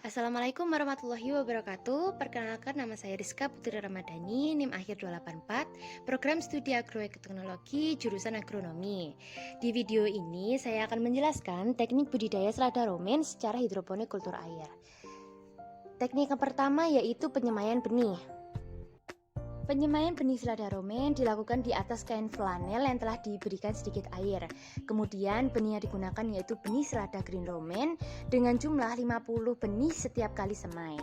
Assalamualaikum warahmatullahi wabarakatuh. Perkenalkan, nama saya Rizka Putri Ramadhani, NIM akhir 284, Program Studi Agroteknologi, jurusan Agronomi. Di video ini saya akan menjelaskan teknik budidaya selada romen secara hidroponik kultur air. Teknik yang pertama yaitu penyemaian benih. Penyemaian benih selada romen dilakukan di atas kain flanel yang telah diberikan sedikit air. Kemudian benih yang digunakan yaitu benih selada green romen dengan jumlah 50 benih setiap kali semai.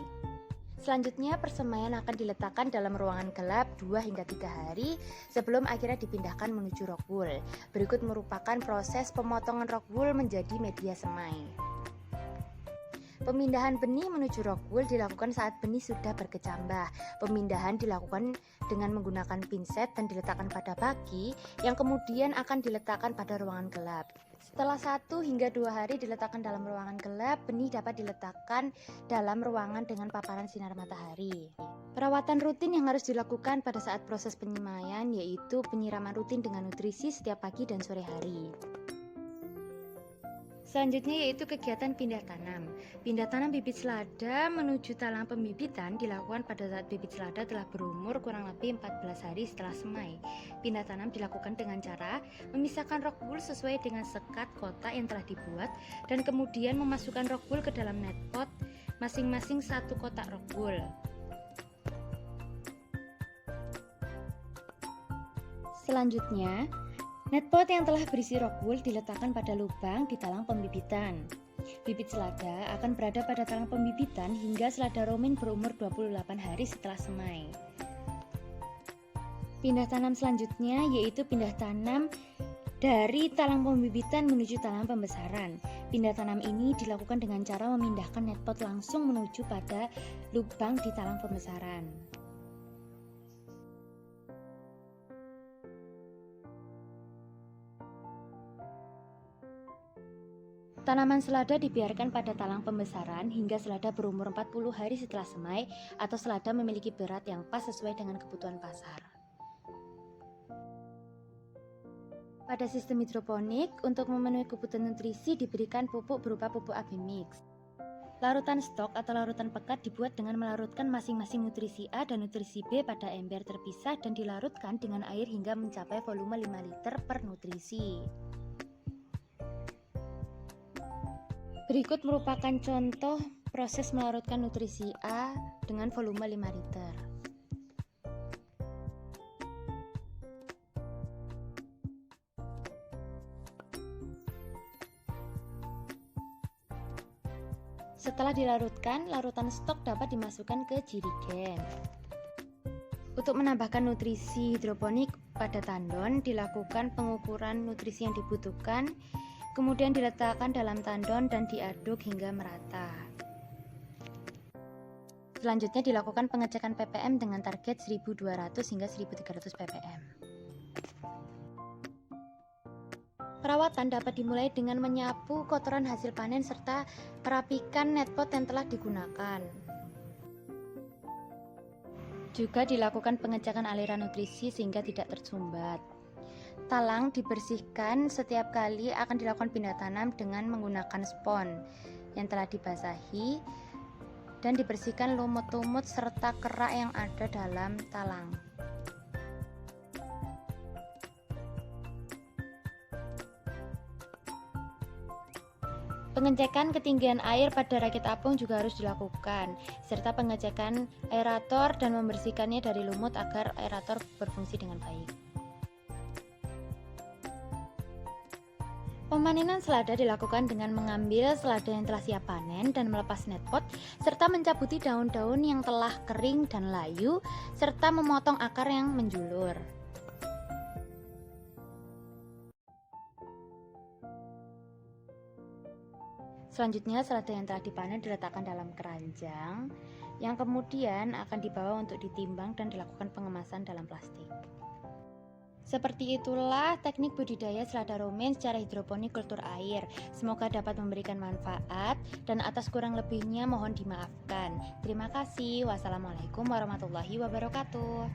Selanjutnya persemaian akan diletakkan dalam ruangan gelap 2 hingga 3 hari sebelum akhirnya dipindahkan menuju rock wool. Berikut merupakan proses pemotongan rock wool menjadi media semai. Pemindahan benih menuju rock wool dilakukan saat benih sudah berkecambah. Pemindahan dilakukan dengan menggunakan pinset dan diletakkan pada baki yang kemudian akan diletakkan pada ruangan gelap. Setelah 1 hingga 2 hari diletakkan dalam ruangan gelap, benih dapat diletakkan dalam ruangan dengan paparan sinar matahari. Perawatan rutin yang harus dilakukan pada saat proses penyemaian yaitu penyiraman rutin dengan nutrisi setiap pagi dan sore hari. Selanjutnya yaitu kegiatan pindah tanam. Pindah tanam bibit selada menuju talang pembibitan dilakukan pada saat bibit selada telah berumur kurang lebih 14 hari setelah semai. Pindah tanam dilakukan dengan cara memisahkan rock wool sesuai dengan sekat kotak yang telah dibuat dan kemudian memasukkan rock wool ke dalam net pot masing-masing 1 kotak rock wool. Selanjutnya, net pot yang telah berisi rock wool diletakkan pada lubang di talang pembibitan. Bibit selada akan berada pada talang pembibitan hingga selada romen berumur 28 hari setelah semai. Pindah tanam selanjutnya yaitu pindah tanam dari talang pembibitan menuju talang pembesaran. Pindah tanam ini dilakukan dengan cara memindahkan net pot langsung menuju pada lubang di talang pembesaran. Tanaman selada dibiarkan pada talang pembesaran hingga selada berumur 40 hari setelah semai atau selada memiliki berat yang pas sesuai dengan kebutuhan pasar. Pada sistem hidroponik, untuk memenuhi kebutuhan nutrisi diberikan pupuk berupa pupuk AB mix. Larutan stok atau larutan pekat dibuat dengan melarutkan masing-masing nutrisi A dan nutrisi B pada ember terpisah dan dilarutkan dengan air hingga mencapai volume 5 liter per nutrisi. Berikut merupakan contoh proses melarutkan nutrisi A dengan volume 5 liter. Setelah dilarutkan, larutan stok dapat dimasukkan ke jerigen. Untuk menambahkan nutrisi hidroponik pada tandon, dilakukan pengukuran nutrisi yang dibutuhkan, kemudian diletakkan dalam tandon dan diaduk hingga merata. Selanjutnya dilakukan pengecekan ppm dengan target 1200 hingga 1300 ppm. Perawatan dapat dimulai dengan menyapu kotoran hasil panen serta merapikan net pot yang telah digunakan. Juga dilakukan pengecekan aliran nutrisi sehingga tidak tersumbat. Talang dibersihkan setiap kali akan dilakukan pindah tanam dengan menggunakan spons yang telah dibasahi dan dibersihkan lumut-lumut serta kerak yang ada dalam talang. Pengecekan ketinggian air pada rakit apung juga harus dilakukan, serta pengecekan aerator dan membersihkannya dari lumut agar aerator berfungsi dengan baik. Pemanenan selada dilakukan dengan mengambil selada yang telah siap panen dan melepas net pot, serta mencabuti daun-daun yang telah kering dan layu, serta memotong akar yang menjulur. Selanjutnya selada yang telah dipanen diletakkan dalam keranjang, yang kemudian akan dibawa untuk ditimbang dan dilakukan pengemasan dalam plastik. Seperti itulah teknik budidaya selada romen secara hidroponik kultur air. Semoga dapat memberikan manfaat dan atas kurang lebihnya mohon dimaafkan. Terima kasih. Wassalamualaikum warahmatullahi wabarakatuh.